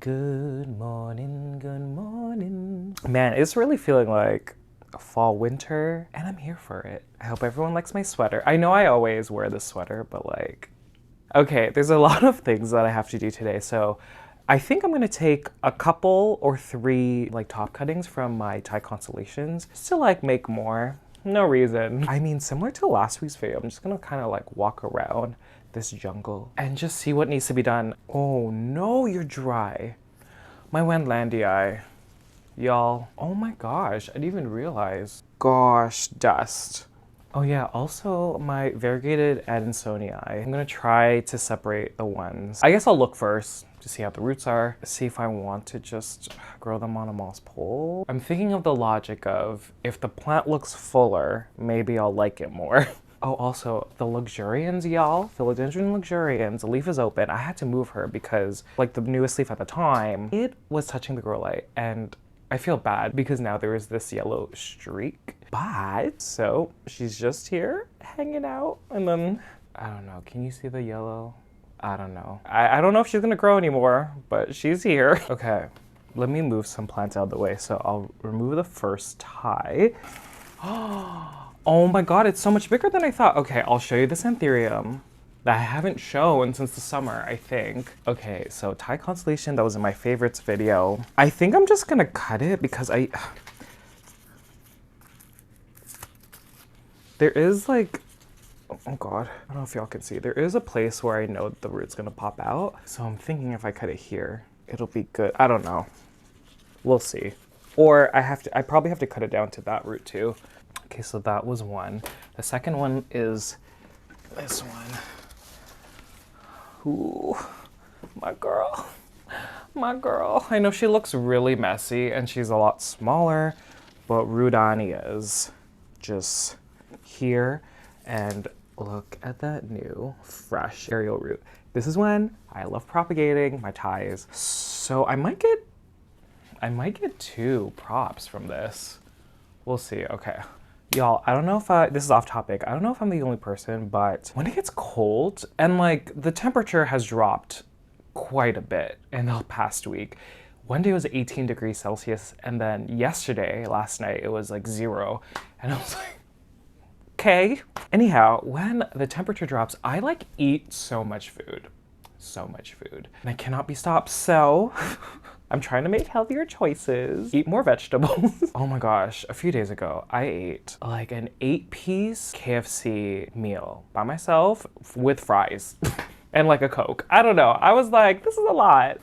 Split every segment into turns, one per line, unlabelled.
Good morning, good morning. Man, it's really feeling like fall, winter, and I'm here for it. I hope everyone likes my sweater. I know I always wear this sweater, but like, okay, there's a lot of things that I have to do today, so I think I'm gonna take a couple or three like top cuttings from my Thai constellations just to like make more. No reason. I mean, similar to last week's video, I'm just gonna kind of like walk around this jungle and just see what needs to be done. Oh no, you're dry. My Wendlandii. Y'all, oh my gosh, I didn't even realize. Gosh, dust. Oh yeah, also my variegated Adansonii. I'm gonna try to separate the ones. I guess I'll look first to see how the roots are, see if I want to just grow them on a moss pole. I'm thinking of the logic of if the plant looks fuller, maybe I'll like it more. Oh, also the Luxurians, y'all. Philodendron Luxurians, the leaf is open. I had to move her because like the newest leaf at the time, it was touching the grow light and I feel bad because now there is this yellow streak. But, so she's just here hanging out and then, I don't know, can you see the yellow? I don't know. I don't know if she's gonna grow anymore, but she's here. Okay, let me move some plants out of the way. So I'll remove the first tie. Oh my God, it's so much bigger than I thought. Okay, I'll show you this Anthurium that I haven't shown since the summer, I think. Okay, so Thai constellation, that was in my favorites video. I think I'm just gonna cut it because there is like, oh God, I don't know if y'all can see. There is a place where I know the root's gonna pop out. So I'm thinking if I cut it here, it'll be good. I don't know, we'll see. Or I probably have to cut it down to that root too. Okay, so that was one. The second one is this one. Ooh, my girl, my girl. I know she looks really messy and she's a lot smaller, but Rudani is just here. And look at that new, fresh aerial root. This is when I love propagating my ties. So I might get two props from this. We'll see, okay. Y'all, I don't know if this is off topic. I don't know if I'm the only person, but when it gets cold and like the temperature has dropped quite a bit in the past week. One day it was 18 degrees Celsius and then last night, it was like 0. And I was like, okay. Anyhow, when the temperature drops, I like eat so much food. And I cannot be stopped, so I'm trying to make healthier choices, eat more vegetables. Oh my gosh, a few days ago, I ate like an 8-piece KFC meal by myself with fries and like a Coke. I don't know, I was like, this is a lot.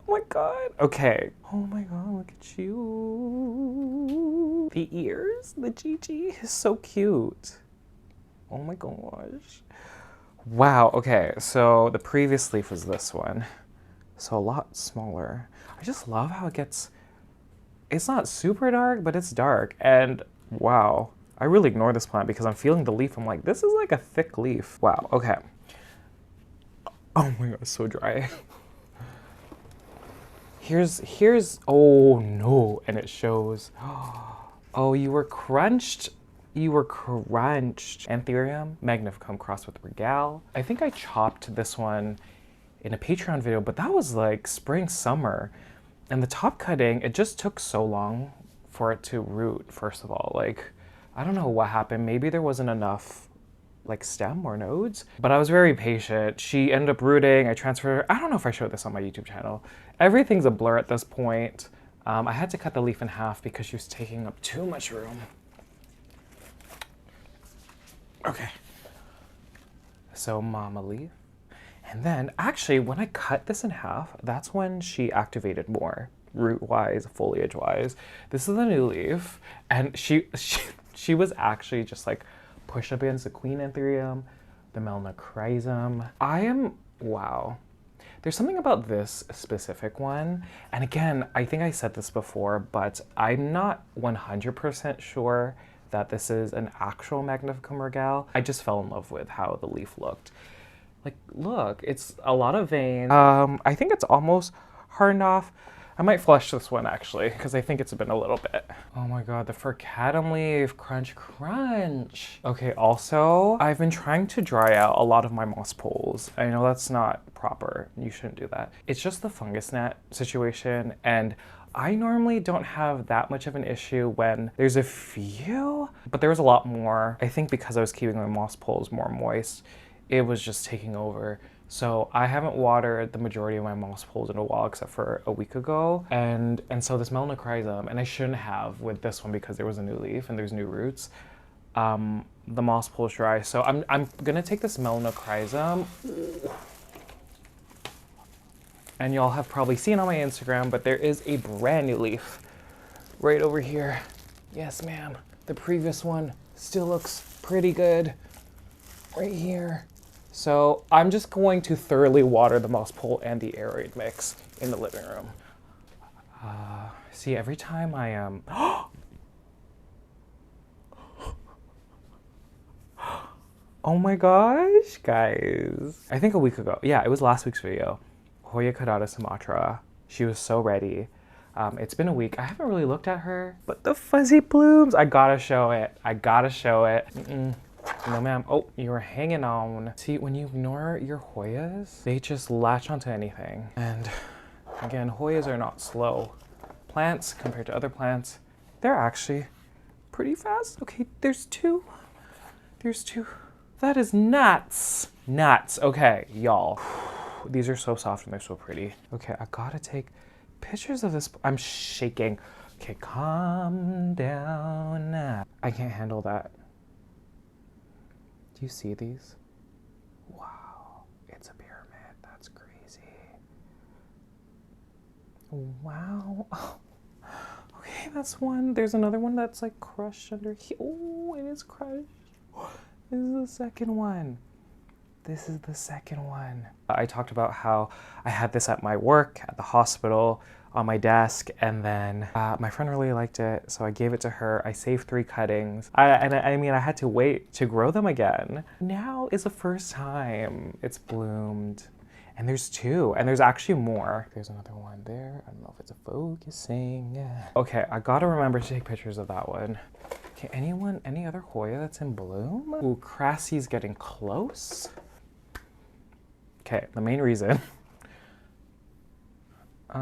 Oh my God, okay. Oh my God, look at you. The ears, the gigi is so cute. Oh my gosh. Wow, okay, so the previous leaf was this one. So a lot smaller. I just love how it's not super dark, but it's dark. And wow, I really ignore this plant because I'm feeling the leaf. I'm like, this is like a thick leaf. Wow, okay. Oh my God, it's so dry. Here's, oh no, and it shows. Oh, you were crunched. Anthurium Magnificum crossed with Regale. I think I chopped this one in a Patreon video, but that was like spring, summer. And the top cutting, it just took so long for it to root, first of all. Like, I don't know what happened. Maybe there wasn't enough like stem or nodes, but I was very patient. She ended up rooting, I transferred her. I don't know if I showed this on my YouTube channel. Everything's a blur at this point. I had to cut the leaf in half because she was taking up too much room. Okay, so mama leaf. And then actually when I cut this in half, that's when she activated more, root-wise, foliage-wise. This is the new leaf. And she was actually just like pushed up against the Queen Anthurium, the Melanochrysum. Wow. There's something about this specific one. And again, I think I said this before, but I'm not 100% sure that this is an actual Magnificum Regale. I just fell in love with how the leaf looked. Like, look, it's a lot of veins. I think it's almost hardened off. I might flush this one actually, because I think it's been a little bit. Oh my god, the Furcatum leaf, crunch, crunch. Okay, also, I've been trying to dry out a lot of my moss poles. I know that's not proper, you shouldn't do that. It's just the fungus gnat situation, and I normally don't have that much of an issue when there's a few, but there was a lot more. I think because I was keeping my moss poles more moist, it was just taking over. So I haven't watered the majority of my moss poles in a while, except for a week ago. And so this Melanochrysum, and I shouldn't have with this one because there was a new leaf and there's new roots. The moss pole's dry. So I'm gonna take this Melanochrysum. And y'all have probably seen on my Instagram, but there is a brand new leaf right over here. Yes, ma'am. The previous one still looks pretty good right here. So I'm just going to thoroughly water the moss pole and the aerate mix in the living room. See, every time I am, oh my gosh, guys. I think a week ago, yeah, it was last week's video. Hoya Caudata Sumatra. She was so ready. It's been a week. I haven't really looked at her, but the fuzzy blooms, I gotta show it. I gotta show it. No, ma'am. Oh, you were hanging on. See, when you ignore your Hoyas, they just latch onto anything. And again, Hoyas are not slow plants compared to other plants. They're actually pretty fast. Okay, there's two. There's two. That is nuts. Nuts. Okay, y'all. These are so soft and they're so pretty. Okay, I gotta take pictures of this. I'm shaking. Okay, calm down. I can't handle that. Do you see these? Wow, it's a pyramid. That's crazy. Wow. Okay, that's one. There's another one that's like crushed under here. Oh, it is crushed. This is the second one. This is the second one. I talked about how I had this at my work, at the hospital, on my desk, and then my friend really liked it, so I gave it to her. I saved 3 cuttings. I mean, I had to wait to grow them again. Now is the first time it's bloomed. And there's 2, and there's actually more. There's another one there. I don't know if it's focusing. Okay, I gotta remember to take pictures of that one. Okay, any other Hoya that's in bloom? Ooh, Crassy's getting close. Okay, the main reason. Okay,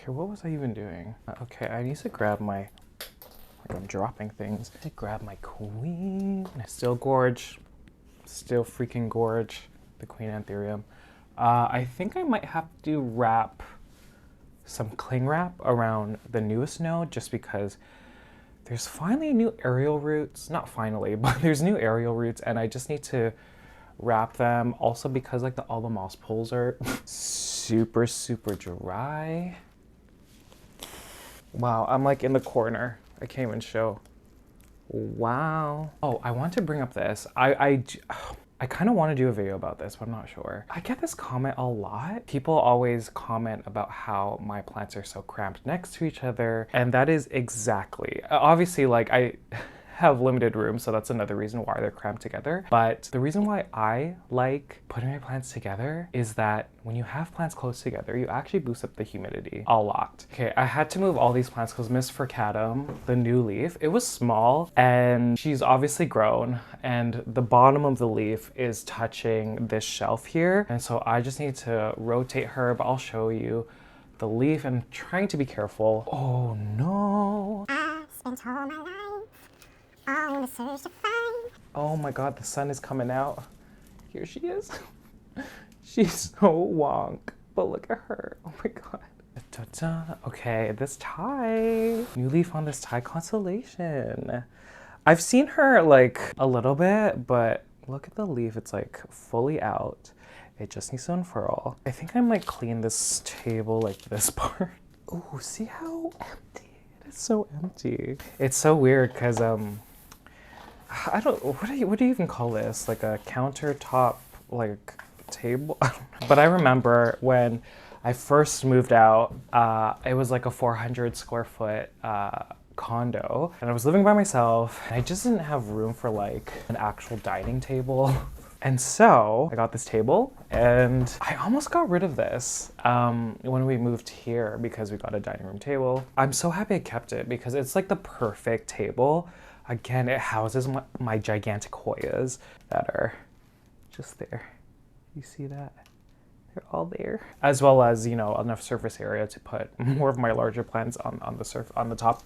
what was I even doing? Okay, I need to grab my, like I'm dropping things. To grab my queen. Still gorge, still freaking gorge, the queen Anthurium. I think I might have to wrap some cling wrap around the newest node just because there's finally new aerial roots. Not finally, but there's new aerial roots and I just need to wrap them. Also because like all the moss poles are super dry. Wow, I'm like in the corner. I can't even show. Wow. Oh, I want to bring up this. I kind of want to do a video about this, but I'm not sure. I get this comment a lot. People always comment about how my plants are so cramped next to each other. And that is exactly, obviously like I have limited room, so that's another reason why they're cramped together. But the reason why I like putting my plants together is that when you have plants close together, you actually boost up the humidity a lot. Okay, I had to move all these plants because Miss Furcatum, the new leaf, it was small and she's obviously grown and the bottom of the leaf is touching this shelf here. And so I just need to rotate her, but I'll show you the leaf and trying to be careful. Oh no. I spent all my life on the search to find. Oh my god, the sun is coming out. Here she is. She's so wonk, but look at her. Oh my god. Ta-da. Okay, this Thai. New leaf on this Thai constellation. I've seen her like a little bit, but look at the leaf. It's like fully out. It just needs to unfurl. I think I might clean this table, like this part. Oh, see how empty? It is so empty. It's so weird because I don't, what do you even call this? Like a countertop, like table? But I remember when I first moved out, it was like a 400 square foot condo, and I was living by myself, and I just didn't have room for like an actual dining table. And so I got this table, and I almost got rid of this when we moved here because we got a dining room table. I'm so happy I kept it because it's like the perfect table. Again, it houses my gigantic Hoyas that are just there. You see that? They're all there. As well as, you know, enough surface area to put more of my larger plants on top.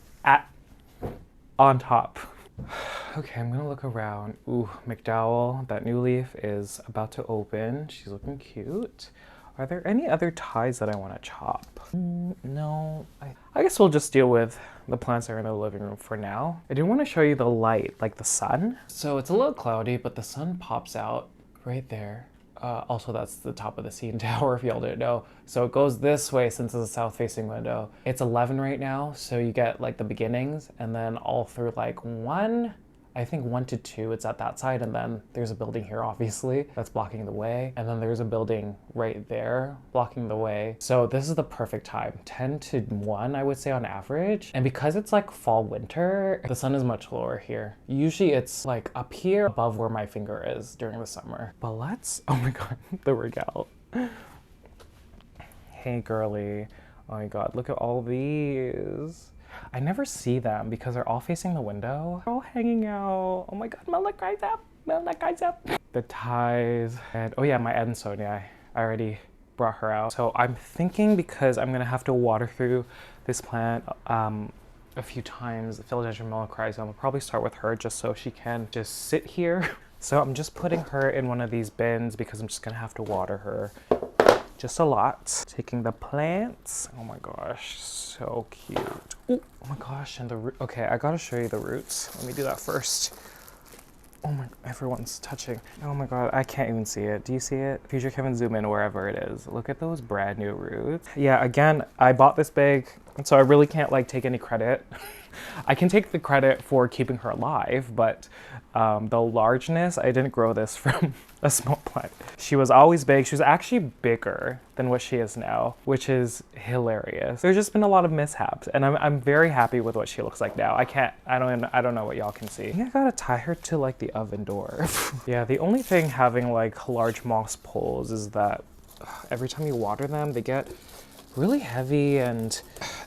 Okay, I'm gonna look around. Ooh, McDowell, that new leaf is about to open. She's looking cute. Are there any other ties that I want to chop? No, I guess we'll just deal with the plants that are in the living room for now. I do want to show you the light, like the sun. So it's a little cloudy, but the sun pops out right there. Also, that's the top of the CN Tower, if y'all didn't know. So it goes this way since it's a south-facing window. It's 11 right now, so you get like the beginnings, and then all through like 1 to 2, it's at that side, and then there's a building here, obviously, that's blocking the way, and then there's a building right there blocking the way. So this is the perfect time, 10 to 1, I would say on average. And because it's like fall winter, the sun is much lower here. Usually it's like up here above where my finger is during the summer. But let's, oh my God, the Regale. Hey girly, oh my God, look at all these. I never see them because they're all facing the window. They're all hanging out. Oh my God, Melanochrysum. The ties. And oh yeah, my Adansonii, I already brought her out. So I'm thinking, because I'm gonna have to water through this plant a few times, the Philodendron Melanochrysum, I'll probably start with her just so she can just sit here. So I'm just putting her in one of these bins because I'm just gonna have to water her just a lot. Taking the plants. Oh my gosh, so cute. Ooh, oh my gosh, and the root. Okay, I gotta show you the roots. Let me do that first. Oh my, everyone's touching. Oh my God, I can't even see it. Do you see it? Future Kevin, zoom in wherever it is. Look at those brand new roots. Yeah, again, I bought this big, and so I really can't like take any credit. I can take the credit for keeping her alive, but the largeness, I didn't grow this from a small plant. She was always big. She was actually bigger than what she is now, which is hilarious. There's just been a lot of mishaps, and I'm very happy with what she looks like now. I don't know what y'all can see. I think I gotta tie her to like the oven door. Yeah, the only thing having like large moss poles is that every time you water them, they get really heavy, and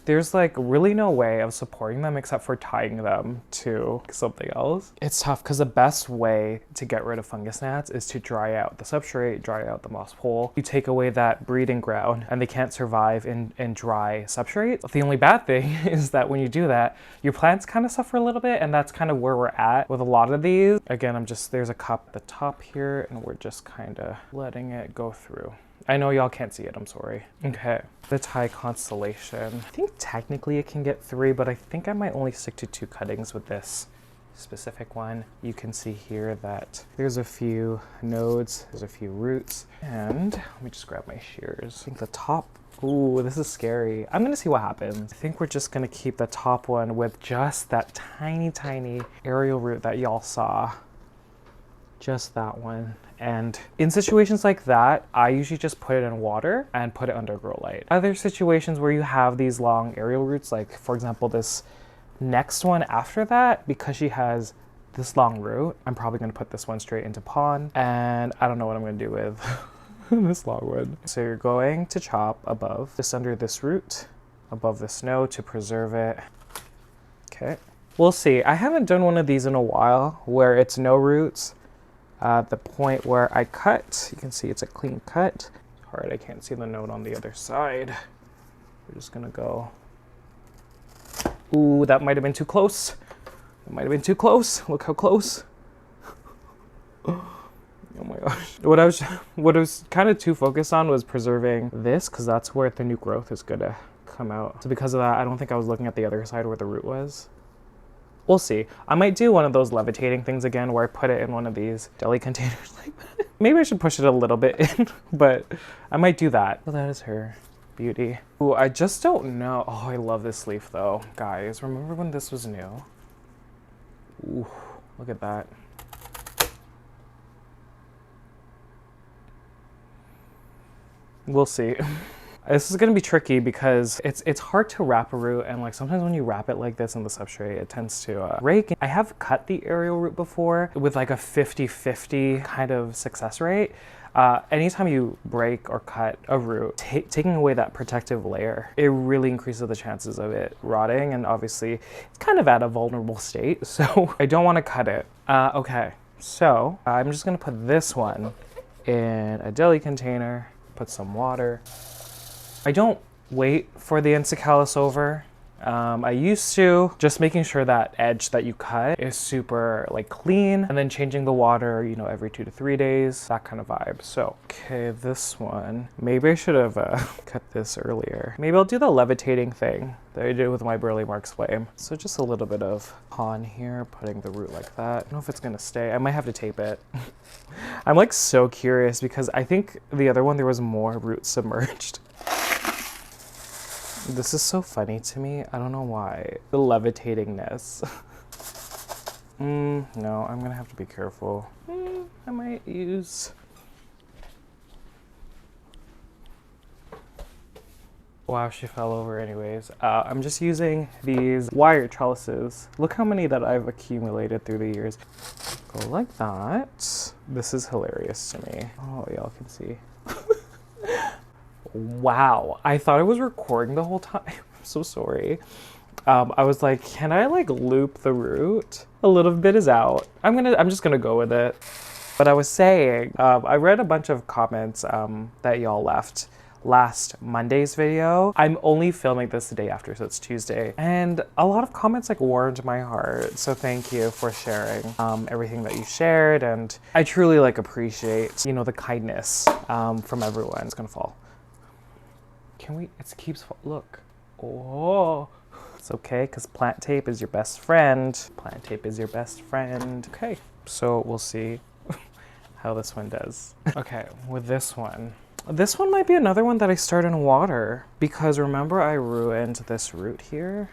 there's like really no way of supporting them except for tying them to something else. It's tough because the best way to get rid of fungus gnats is to dry out the substrate, dry out the moss pole. You take away that breeding ground and they can't survive in dry substrate. The only bad thing is that when you do that, your plants kind of suffer a little bit, and that's kind of where we're at with a lot of these. Again, there's a cup at the top here, and we're just kind of letting it go through. I know y'all can't see it, I'm sorry. Okay, the Thai Constellation. I think technically it can get 3, but I think I might only stick to 2 cuttings with this specific one. You can see here that there's a few nodes, there's a few roots, and let me just grab my shears. I think the top, ooh, this is scary. I'm gonna see what happens. I think we're just gonna keep the top one with just that tiny, tiny aerial root that y'all saw. Just that one. And in situations like that, I usually just put it in water and put it under grow light. Other situations where you have these long aerial roots, like for example, this next one after that, because she has this long root, I'm probably gonna put this one straight into pond, and I don't know what I'm gonna do with this long one. So you're going to chop above, just under this root, above the snow to preserve it. Okay. We'll see. I haven't done one of these in a while where it's no roots. The point where I cut, you can see it's a clean cut. It's hard, I can't see the node on the other side. We're just gonna go. Ooh, that might have been too close. It might have been too close. Look how close. Oh my gosh. What I was kind of too focused on was preserving this, because that's where the new growth is gonna come out. So because of that, I don't think I was looking at the other side where the root was. We'll see. I might do one of those levitating things again where I put it in one of these deli containers like that. Maybe I should push it a little bit in, but I might do that. Oh, that is her. Beauty. Ooh, I just don't know. Oh, I love this leaf though. Guys, remember when this was new? Ooh, look at that. We'll see. This is gonna be tricky because it's hard to wrap a root, and like sometimes when you wrap it like this in the substrate, it tends to rake. I have cut the aerial root before with like a 50-50 kind of success rate. Anytime you break or cut a root, taking away that protective layer, it really increases the chances of it rotting, and obviously it's kind of at a vulnerable state, so I don't want to cut it. Okay, so I'm just gonna put this one in a deli container, put some water. I don't wait for the end to callus over. I used to, just making sure that edge that you cut is super like clean, and then changing the water, you know, every 2 to 3 days, that kind of vibe. So, okay, this one, maybe I should have cut this earlier. Maybe I'll do the levitating thing that I did with my Burley Marks flame. So just a little bit of pon here, putting the root like that. I don't know if it's gonna stay. I might have to tape it. I'm like so curious because I think the other one, there was more root submerged. This is so funny to me. I don't know why. The levitatingness. No, I'm gonna have to be careful. I might use... Wow, she fell over anyways. I'm just using these wire trellises. Look how many that I've accumulated through the years. Go like that. This is hilarious to me. Oh, y'all can see. Wow, I thought I was recording the whole time. I'm so sorry. I was like, can I like loop the root? A little bit is out. I'm just gonna go with it. But I was saying, I read a bunch of comments that y'all left last Monday's video. I'm only filming this the day after, so it's Tuesday. And a lot of comments like warmed my heart. So thank you for sharing everything that you shared. And I truly like appreciate, you know, the kindness from everyone. It's gonna fall. Can we, it keeps, look. Oh, it's okay, because plant tape is your best friend. Plant tape is your best friend. Okay, so we'll see how this one does. Okay, with this one might be another one that I start in water, because remember I ruined this root here?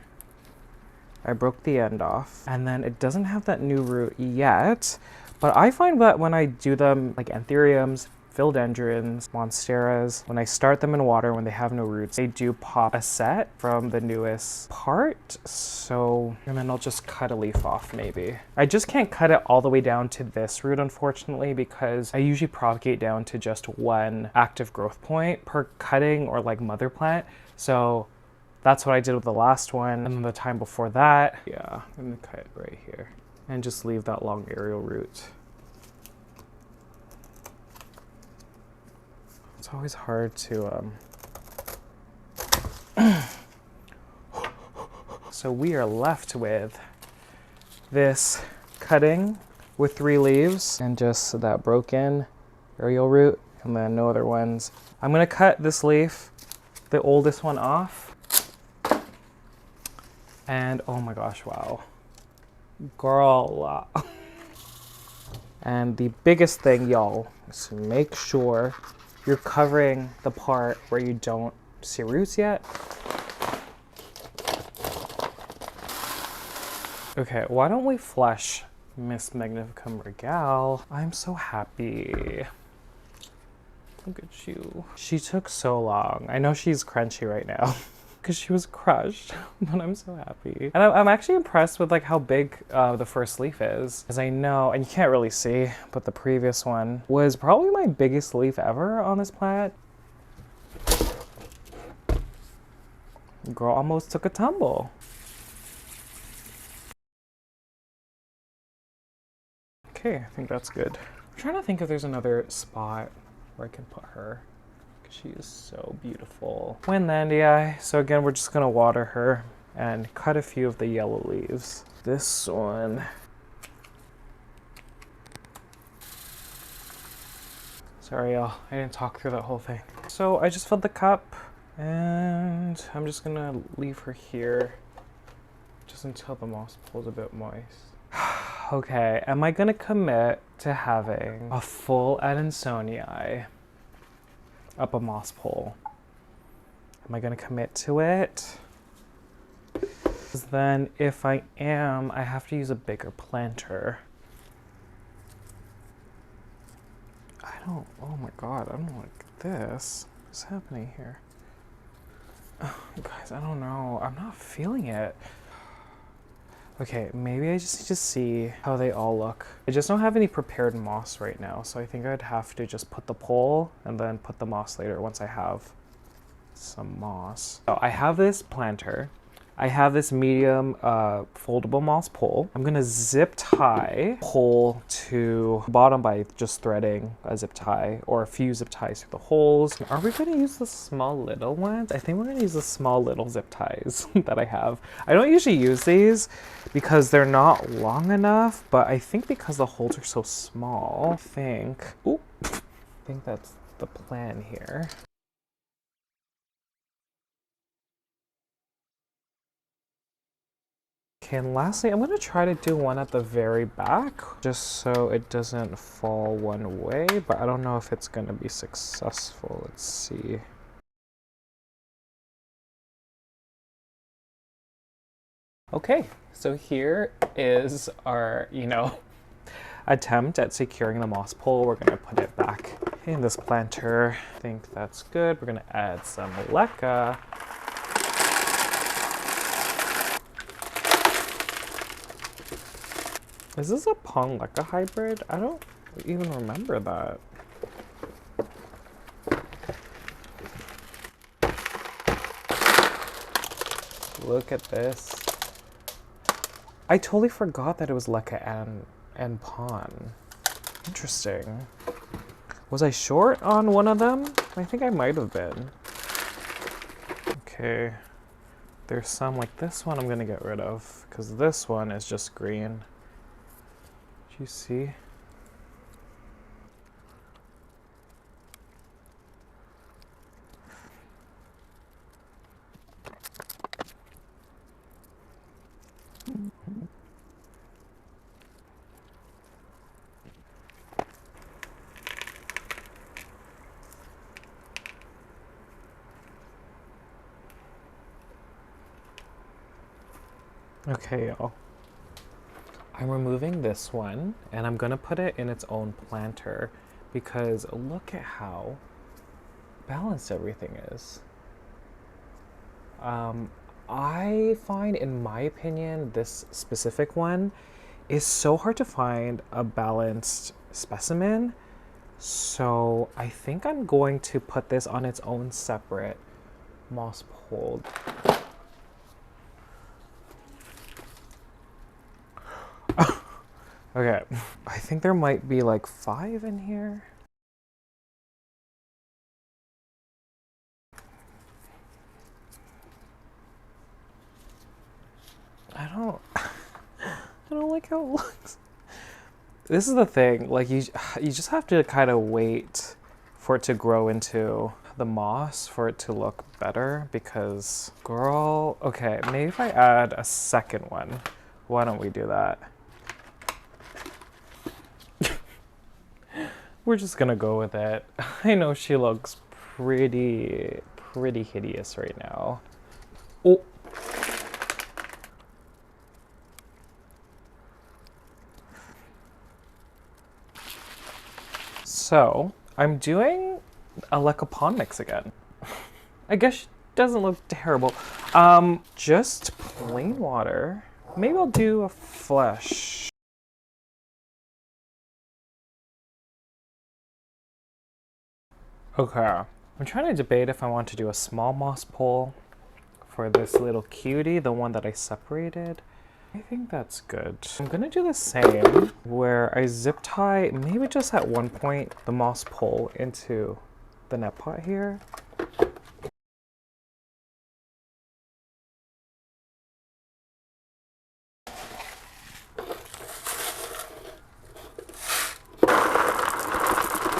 I broke the end off, and then it doesn't have that new root yet, but I find that when I do them, like Anthuriums, Philodendrons, Monsteras, when I start them in water when they have no roots, they do pop a set from the newest part. So, and then I'll just cut a leaf off maybe. I just can't cut it all the way down to this root, unfortunately, because I usually propagate down to just one active growth point per cutting or like mother plant. So that's what I did with the last one. And then the time before that, yeah, I'm gonna cut right here and just leave that long aerial root. It's always hard to, So we are left with this cutting with 3 leaves and just that broken aerial root, and then no other ones. I'm gonna cut this leaf, the oldest one, off. And oh my gosh, wow. Girl. And the biggest thing, y'all, is to make sure you're covering the part where you don't see roots yet. Okay, why don't we flush Miss Magnificum Regale? I'm so happy. Look at you. She took so long. I know she's crunchy right now because she was crushed, but I'm so happy. And I'm actually impressed with like how big the first leaf is, because I know, and you can't really see, but the previous one was probably my biggest leaf ever on this plant. Girl almost took a tumble. Okay, I think that's good. I'm trying to think if there's another spot where I can put her. She is so beautiful. Wendlandii. So again, we're just gonna water her and cut a few of the yellow leaves. This one. Sorry, y'all. I didn't talk through that whole thing. So I just filled the cup, and I'm just gonna leave her here just until the moss pool's a bit moist. Okay, am I gonna commit to having a full Adansonii up a moss pole? Am I gonna commit to it? Because then if I am, I have to use a bigger planter. Oh my god, I don't like this. What's happening here? Guys, I don't know. I'm not feeling it. Okay, maybe I just need to see how they all look. I just don't have any prepared moss right now, so I think I'd have to just put the pole and then put the moss later once I have some moss. So I have this planter. I have this medium foldable moss pole. I'm gonna zip tie pole to the bottom by just threading a zip tie or a few zip ties through the holes. Are we gonna use the small little ones? I think we're gonna use the small little zip ties that I have. I don't usually use these because they're not long enough, but I think because the holes are so small, I think that's the plan here. Okay, and lastly, I'm gonna try to do one at the very back, just so it doesn't fall one way, but I don't know if it's gonna be successful. Let's see. Okay, so here is our, attempt at securing the moss pole. We're gonna put it back in this planter. I think that's good. We're gonna add some leca. Is this a Pong Leca hybrid? I don't even remember that. Look at this. I totally forgot that it was Leca and Pon. Interesting. Was I short on one of them? I think I might have been. Okay. There's some like this one I'm gonna get rid of because this one is just green. You see? Okay, y'all. I'm removing this one and I'm gonna put it in its own planter because look at how balanced everything is. I find, in my opinion, this specific one is so hard to find a balanced specimen. So I think I'm going to put this on its own separate moss pole. Okay, I think there might be like 5 in here. I don't like how it looks. This is the thing, like you just have to kind of wait for it to grow into the moss for it to look better because, girl, okay, maybe if I add a second one, why don't we do that? We're just gonna go with it. I know she looks pretty hideous right now. Oh. So, I'm doing a Leca Pond mix again. I guess it doesn't look terrible. Just plain water. Maybe I'll do a flesh. Okay, I'm trying to debate if I want to do a small moss pole for this little cutie, the one that I separated. I think that's good. I'm gonna do the same where I zip tie, maybe just at one point, the moss pole into the net pot here.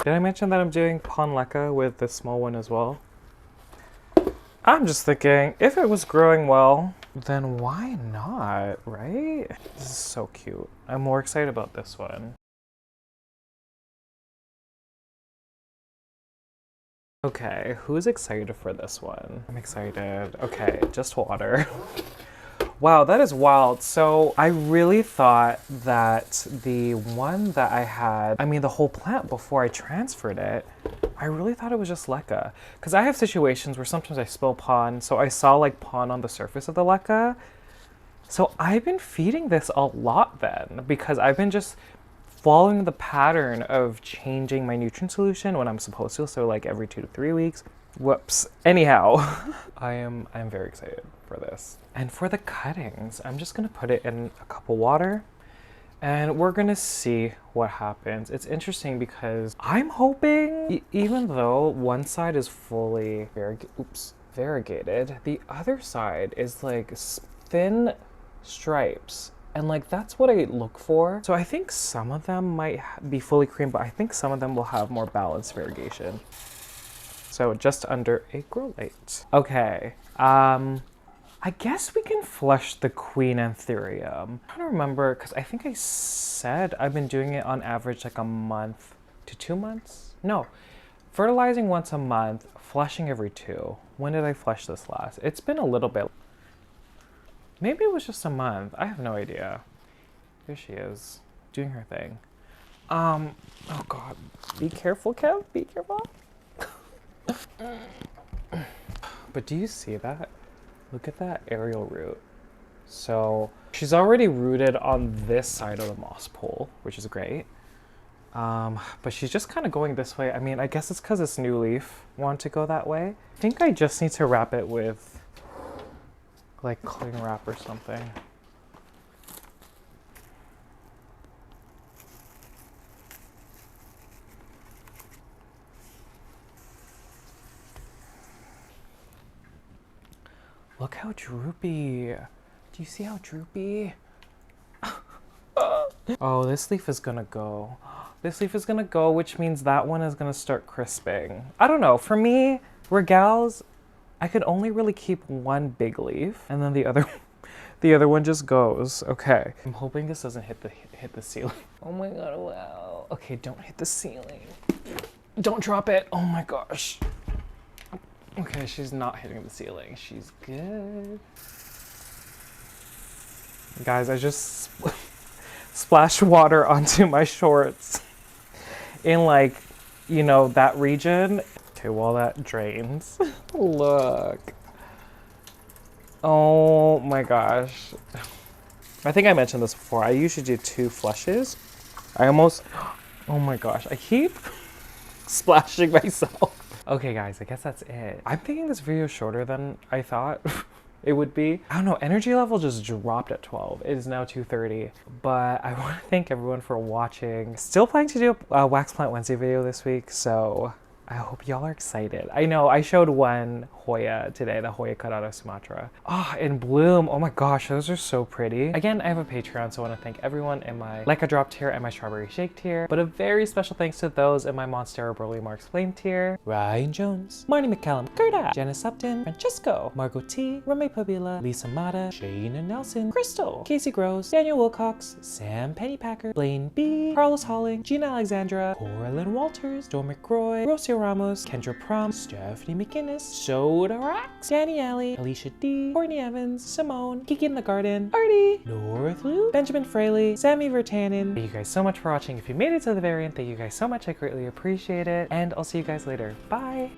Did I mention that I'm doing Pond Leca with this small one as well? I'm just thinking, if it was growing well, then why not, right? This is so cute. I'm more excited about this one. Okay, who's excited for this one? I'm excited. Okay, just water. Wow, that is wild. So I really thought that the one that I had, I mean the whole plant before I transferred it, I really thought it was just leca. Because I have situations where sometimes I spill pon, so I saw like pon on the surface of the leca. So I've been feeding this a lot then, because I've been just following the pattern of changing my nutrient solution when I'm supposed to, so like every 2 to 3 weeks. Whoops. Anyhow, I'm very excited for this. And for the cuttings, I'm just gonna put it in a cup of water and we're gonna see what happens. It's interesting because I'm hoping, even though one side is fully variegated, the other side is like thin stripes. And like, that's what I look for. So I think some of them might be fully cream, but I think some of them will have more balanced variegation. So just under a grow light. Okay, I guess we can flush the queen Anthurium. I'm trying to remember, because I think I said I've been doing it on average like a month to 2 months? No, fertilizing once a month, flushing every 2. When did I flush this last? It's been a little bit. Maybe it was just a month. I have no idea. Here she is, doing her thing. Oh God, be careful, Kev, be careful. But do you see that? Look at that aerial root. So she's already rooted on this side of the moss pole, which is great. But she's just kind of going this way. I mean, I guess it's because this new leaf wanted to go that way. I think I just need to wrap it with like cling wrap or something. Look how droopy. Do you see how droopy? Oh, this leaf is gonna go. This leaf is gonna go, which means that one is gonna start crisping. I don't know, for me, regales, I could only really keep one big leaf and then the other one just goes. Okay. I'm hoping this doesn't hit the ceiling. Oh my God, wow. Okay, don't hit the ceiling. Don't drop it. Oh my gosh. Okay, she's not hitting the ceiling. She's good. Guys, I just splashed water onto my shorts in like, you know, that region. Okay, while that drains, look. Oh my gosh. I think I mentioned this before. I usually do 2 flushes. Oh my gosh, I keep splashing myself. Okay guys, I guess that's it. I'm thinking this video is shorter than I thought it would be. I don't know, energy level just dropped at 12. It is now 2:30, but I want to thank everyone for watching. Still planning to do a Wax Plant Wednesday video this week, so I hope y'all are excited. I know I showed one Hoya today, the Hoya Caudata Sumatra. Oh, in bloom. Oh my gosh, those are so pretty. Again, I have a Patreon, so I want to thank everyone in my Leca Drop tier and my Strawberry Shake tier. But a very special thanks to those in my Monstera Burley Marks Flame tier. Ryan Jones, Marnie McCallum, Gerda, Janice Upton, Francesco, Margot T, Remy Pabila, Lisa Mata, Shayna Nelson, Crystal, Casey Gross, Daniel Wilcox, Sam Pennypacker, Blaine B, Carlos Holling, Gina Alexandra, Coraline Walters, Dor McRoy, Rocio Ramos, Kendra Prom, Stephanie McGinnis, Soda Rocks, Danny Alley, Alicia D, Courtney Evans, Simone, Kiki in the Garden, Artie, North Lou, Benjamin Fraley, Sammy Vertanen. Thank you guys so much for watching. If you made it to the very end, thank you guys so much. I greatly appreciate it. And I'll see you guys later. Bye!